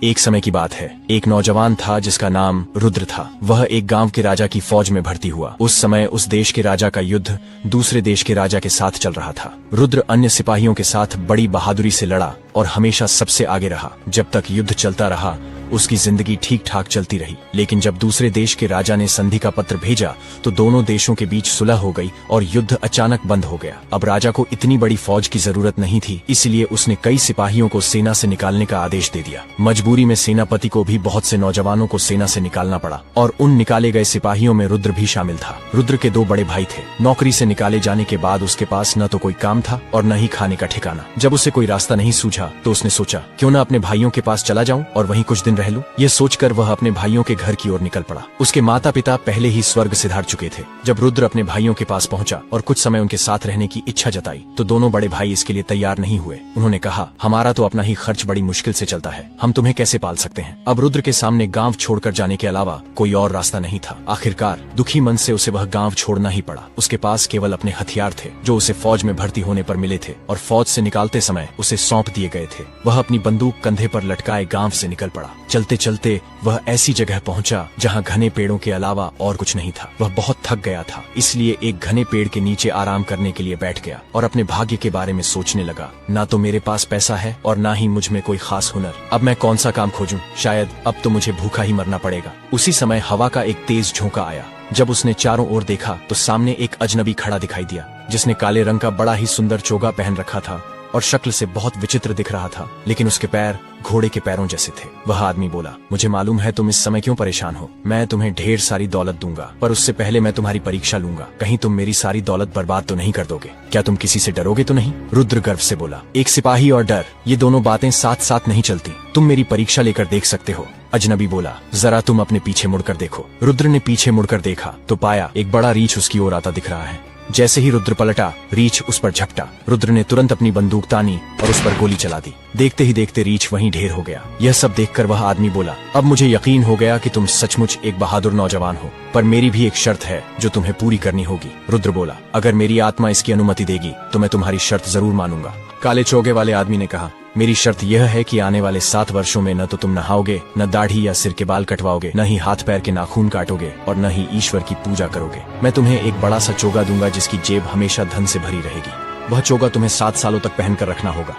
एक समय की बात है। एक नौजवान था जिसका नाम रुद्र था। वह एक गांव के राजा की फौज में भर्ती हुआ। उस समय उस देश के राजा का युद्ध दूसरे देश के राजा के साथ चल रहा था। रुद्र अन्य सिपाहियों के साथ बड़ी बहादुरी से लड़ा और हमेशा सबसे आगे रहा। जब तक युद्ध चलता रहा उसकी जिंदगी ठीक ठाक चलती रही। लेकिन जब दूसरे देश के राजा ने संधि का पत्र भेजा तो दोनों देशों के बीच सुलह हो गई और युद्ध अचानक बंद हो गया। अब राजा को इतनी बड़ी फौज की जरूरत नहीं थी, इसलिए उसने कई सिपाहियों को सेना से निकालने का आदेश दे दिया। मजबूरी में सेनापति को भी बहुत से नौजवानों को सेना से निकालना पड़ा और उन निकाले गए सिपाहियों में रुद्र भी शामिल था। रुद्र के दो बड़े भाई थे। नौकरी से निकाले जाने के बाद उसके पास न तो कोई काम था और न ही खाने का ठिकाना। जब उसे कोई रास्ता नहीं सूझा तो उसने सोचा क्यों न अपने भाइयों के पास चला जाऊं और वहीं कुछ दिन रह लूं। यह सोचकर वह अपने भाइयों के घर की ओर निकल पड़ा। उसके माता पिता पहले ही स्वर्ग सिधार चुके थे। जब रुद्र अपने भाइयों के पास पहुंचा और कुछ समय उनके साथ रहने की इच्छा जताई तो दोनों बड़े भाई इसके लिए तैयार नहीं हुए। उन्होंने कहा, हमारा तो अपना ही खर्च बड़ी मुश्किल से चलता है, हम तुम्हें कैसे पाल सकते हैं। अब रुद्र के सामने गांव छोड़कर जाने के अलावा कोई और रास्ता नहीं था। आखिरकार दुखी मन से उसे वह गांव छोड़ना ही पड़ा। उसके पास केवल अपने हथियार थे जो उसे फौज में भर्ती होने पर मिले थे और फौज से निकालते समय उसे सौंप दिए गए थे। वह अपनी बंदूक कंधे पर लटकाए गांव से निकल पड़ा। चलते चलते वह ऐसी जगह पहुंचा जहां घने पेड़ों के अलावा और कुछ नहीं था। वह बहुत थक गया था, इसलिए एक घने पेड़ के नीचे आराम करने के लिए बैठ गया और अपने भाग्य के बारे में सोचने लगा। ना तो मेरे पास पैसा है और ना ही मुझ में कोई खास हुनर। अब मैं कौन सा काम खोजूं? शायद अब तो मुझे भूखा ही मरना पड़ेगा। उसी समय हवा का एक तेज झोंका आया। जब उसने चारों ओर देखा तो सामने एक अजनबी खड़ा दिखाई दिया जिसने काले रंग का बड़ा ही सुंदर चोगा पहन रखा था और शक्ल से बहुत विचित्र दिख रहा था, लेकिन उसके पैर घोड़े के पैरों जैसे थे। वह आदमी बोला, मुझे मालूम है तुम इस समय क्यों परेशान हो। मैं तुम्हें ढेर सारी दौलत दूंगा, पर उससे पहले मैं तुम्हारी परीक्षा लूंगा। कहीं तुम मेरी सारी दौलत बर्बाद तो नहीं कर दोगे? क्या तुम किसी से डरोगे तो नहीं? रुद्र गर्व से बोला, एक सिपाही और डर, ये दोनों बातें साथ साथ नहीं चलती। तुम मेरी परीक्षा लेकर देख सकते हो। अजनबी बोला, जरा तुम अपने पीछे मुड़कर देखो। रुद्र ने पीछे मुड़कर देखा तो पाया एक बड़ा रीछ उसकी ओर आता दिख रहा है। जैसे ही रुद्र पलटा, रीछ उस पर झपटा। रुद्र ने तुरंत अपनी बंदूक तानी और उस पर गोली चला दी। देखते ही देखते रीछ वहीं ढेर हो गया। यह सब देखकर वह आदमी बोला, अब मुझे यकीन हो गया कि तुम सचमुच एक बहादुर नौजवान हो, पर मेरी भी एक शर्त है जो तुम्हें पूरी करनी होगी। रुद्र बोला, अगर मेरी आत्मा इसकी अनुमति देगी तो मैं तुम्हारी शर्त जरूर मानूंगा। काले चोगे वाले आदमी ने कहा, मेरी शर्त यह है कि आने वाले 7 वर्षों में न तो तुम नहाओगे, न दाढ़ी या सिर के बाल कटवाओगे, न ही हाथ पैर के नाखून काटोगे और न ही ईश्वर की पूजा करोगे। मैं तुम्हें एक बड़ा सा चोगा दूंगा जिसकी जेब हमेशा धन से भरी रहेगी। वह चोगा तुम्हें 7 सालों तक पहनकर रखना होगा।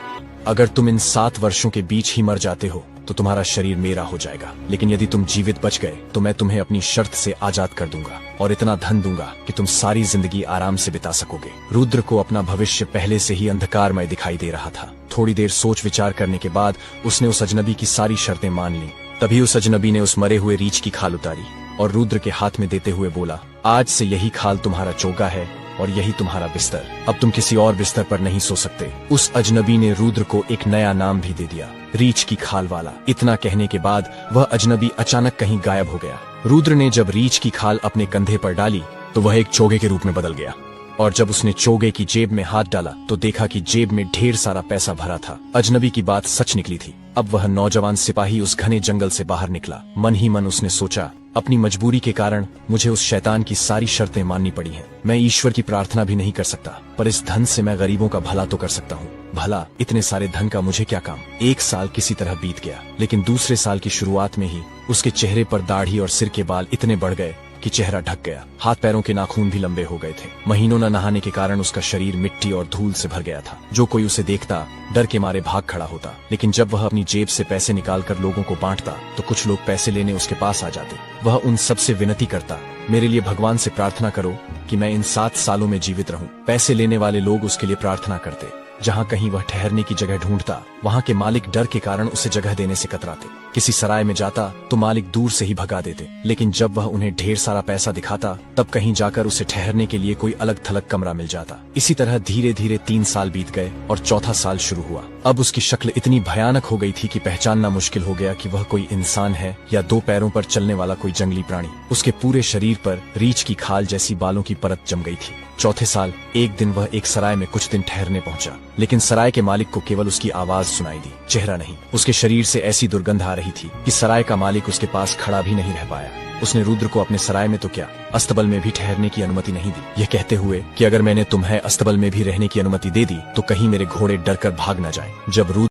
अगर तुम इन 7 वर्षों के बीच ही मर जाते हो तो तुम्हारा शरीर मेरा हो जाएगा, लेकिन यदि तुम जीवित बच गए तो मैं तुम्हें अपनी शर्त से आजाद कर दूंगा और इतना धन दूंगा कि तुम सारी जिंदगी आराम से बिता सकोगे। रुद्र को अपना भविष्य पहले से ही अंधकारमय दिखाई दे रहा था। थोड़ी देर सोच विचार करने के बाद उसने उस अजनबी की सारी शर्तें मान ली। तभी उस अजनबी ने उस मरे हुए रीछ की खाल उतारी और रुद्र के हाथ में देते हुए बोला, आज से यही खाल तुम्हारा चोगा है और यही तुम्हारा बिस्तर। अब तुम किसी और बिस्तर पर नहीं सो सकते। उस अजनबी ने रुद्र को एक नया नाम भी दे दिया, रीछ की खाल वाला। इतना कहने के बाद वह अजनबी अचानक कहीं गायब हो गया। रुद्र ने जब रीछ की खाल अपने कंधे पर डाली तो वह एक चोगे के रूप में बदल गया और जब उसने चोगे की जेब में हाथ डाला तो देखा कि जेब में ढेर सारा पैसा भरा था। अजनबी की बात सच निकली थी। अब वह नौजवान सिपाही उस घने जंगल से बाहर निकला। मन ही मन उसने सोचा, अपनी मजबूरी के कारण मुझे उस शैतान की सारी शर्तें माननी पड़ी हैं। मैं ईश्वर की प्रार्थना भी नहीं कर सकता, पर इस धन से मैं गरीबों का भला तो कर सकता हूँ। भला इतने सारे धन का मुझे क्या काम। 1 साल किसी तरह बीत गया, लेकिन दूसरे साल की शुरुआत में ही उसके चेहरे पर दाढ़ी और सिर के बाल इतने बढ़ गए कि चेहरा ढक गया। हाथ पैरों के नाखून भी लंबे हो गए थे। महीनों न नहाने के कारण उसका शरीर मिट्टी और धूल से भर गया था। जो कोई उसे देखता डर के मारे भाग खड़ा होता, लेकिन जब वह अपनी जेब से पैसे निकालकर लोगों को बांटता तो कुछ लोग पैसे लेने उसके पास आ जाते। वह उन सब से विनती करता, मेरे लिए भगवान से प्रार्थना करो कि मैं इन 7 सालों में जीवित रहूं। पैसे लेने वाले लोग उसके लिए प्रार्थना करते। जहाँ कहीं वह ठहरने की जगह ढूंढता वहाँ के मालिक डर के कारण उसे जगह देने से कतराते। किसी सराय में जाता तो मालिक दूर से ही भगा देते, लेकिन जब वह उन्हें ढेर सारा पैसा दिखाता तब कहीं जाकर उसे ठहरने के लिए कोई अलग थलग कमरा मिल जाता। इसी तरह धीरे धीरे 3 साल बीत गए और चौथा साल शुरू हुआ। अब उसकी शक्ल इतनी भयानक हो गई थी कि पहचानना मुश्किल हो गया कि वह कोई इंसान है या 2 पैरों पर चलने वाला कोई जंगली प्राणी। उसके पूरे शरीर पर रीछ की खाल जैसी बालों की परत जम गई थी। चौथे साल एक दिन वह एक सराय में कुछ दिन ठहरने पहुंचा, लेकिन सराय के मालिक को केवल उसकी आवाज सुनाई दी, चेहरा नहीं। उसके शरीर से ऐसी दुर्गंध आ रही थी कि सराय का मालिक उसके पास खड़ा भी नहीं रह पाया। उसने रुद्र को अपने सराय में तो क्या, अस्तबल में भी ठहरने की अनुमति नहीं दी, यह कहते हुए कि अगर मैंने तुम्हें अस्तबल में भी रहने की अनुमति दे दी तो कहीं मेरे घोड़े डरकर भाग न जाएं। जब रुद्र